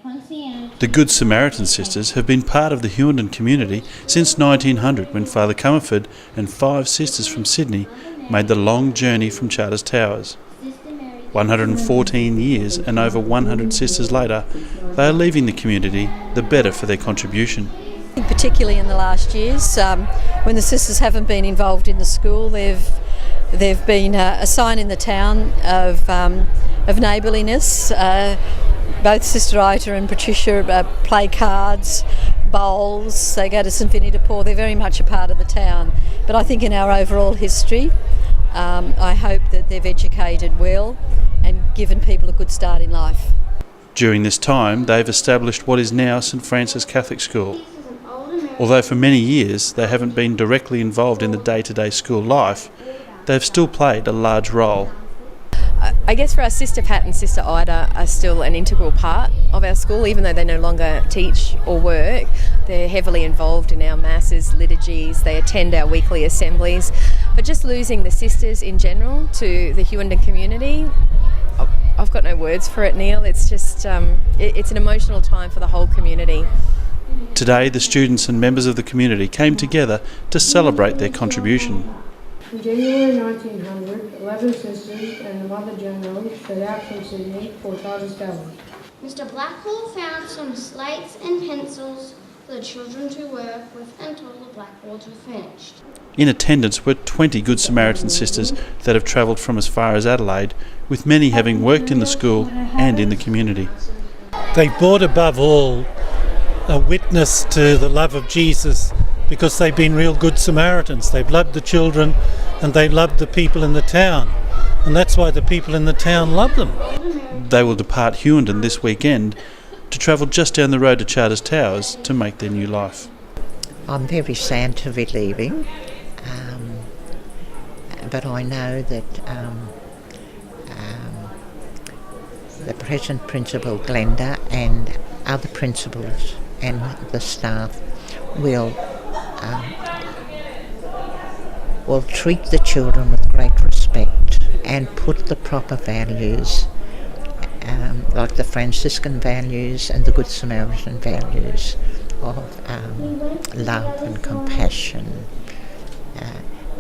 The Good Samaritan sisters have been part of the Hughenden community since 1900, when Father Comerford and 5 sisters from Sydney made the long journey from Charters Towers. 114 years and over 100 sisters later, they are leaving the community the better for their contribution. Particularly in the last years, when the sisters haven't been involved in the school, they've been a sign in the town of neighbourliness. Both Sister Ita and Patricia play cards, bowls, they go to St Vinny de Paul. They're very much a part of the town. But I think in our overall history, I hope that they've educated well and given people a good start in life. During this time, they've established what is now St Francis Catholic School. Although for many years they haven't been directly involved in the day-to-day school life, they've still played a large role. I guess for our Sister Pat and Sister Ida are still an integral part of our school, even though they no longer teach or work. They're heavily involved in our masses, liturgies, they attend our weekly assemblies. But just losing the sisters in general to the Hughenden community, I've got no words for it, Neil. It's just, it's an emotional time for the whole community. Today, the students and members of the community came together to celebrate their contribution. In January 1900, 11 sisters and the Mother General set out from Sydney for Charters Towers. Mr. Blackwell found some slates and pencils for the children to work with until the blackboards were finished. In attendance were 20 Good Samaritan sisters that have travelled from as far as Adelaide, with many having worked in the school and in the community. They brought above all a witness to the love of Jesus, because they've been real good Samaritans. They've loved the children and they loved the people in the town, and that's why the people in the town love them. They will depart Hughenden this weekend to travel just down the road to Charters Towers to make their new life. I'm very sad to be leaving, but I know that the present principal Glenda and other principals and the staff will treat the children with great respect and put the proper values, like the Franciscan values and the Good Samaritan values of love and compassion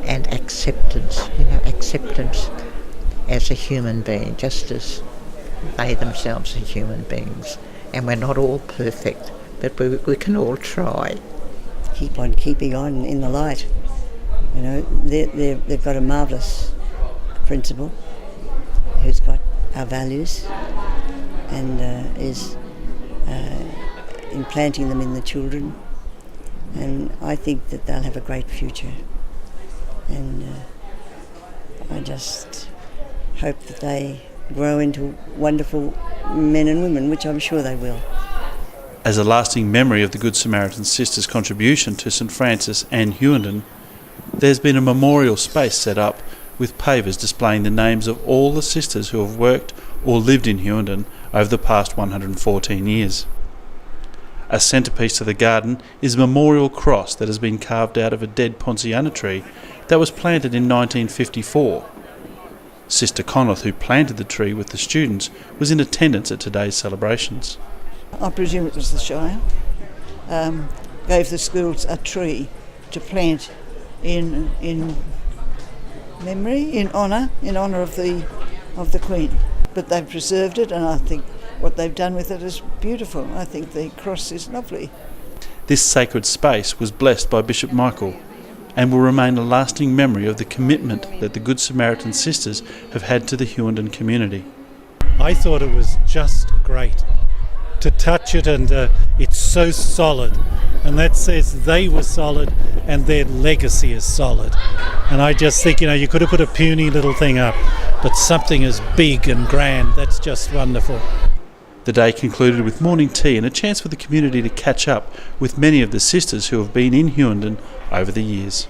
and acceptance, acceptance as a human being, just as they themselves are human beings. And we're not all perfect, but we can all try. Keep on keeping on in the light. They've got a marvellous principal who's got our values and is implanting them in the children. And I think that they'll have a great future. And I just hope that they grow into wonderful men and women, which I'm sure they will. As a lasting memory of the Good Samaritan sisters' contribution to St Francis and Hughenden, there's been a memorial space set up with pavers displaying the names of all the sisters who have worked or lived in Hughenden over the past 114 years. A centrepiece to the garden is a memorial cross that has been carved out of a dead Ponciana tree that was planted in 1954. Sister Conleth, who planted the tree with the students, was in attendance at today's celebrations. I presume it was the Shire, gave the schools a tree to plant in memory, in honour of the Queen. But they've preserved it, and I think what they've done with it is beautiful. I think the cross is lovely. This sacred space was blessed by Bishop Michael and will remain a lasting memory of the commitment that the Good Samaritan sisters have had to the Hughenden community. I thought it was just great to touch it, and it's so solid, and that says they were solid and their legacy is solid. And I just think, you could have put a puny little thing up, but something as big and grand, that's just wonderful. The day concluded with morning tea and a chance for the community to catch up with many of the sisters who have been in Hughenden over the years.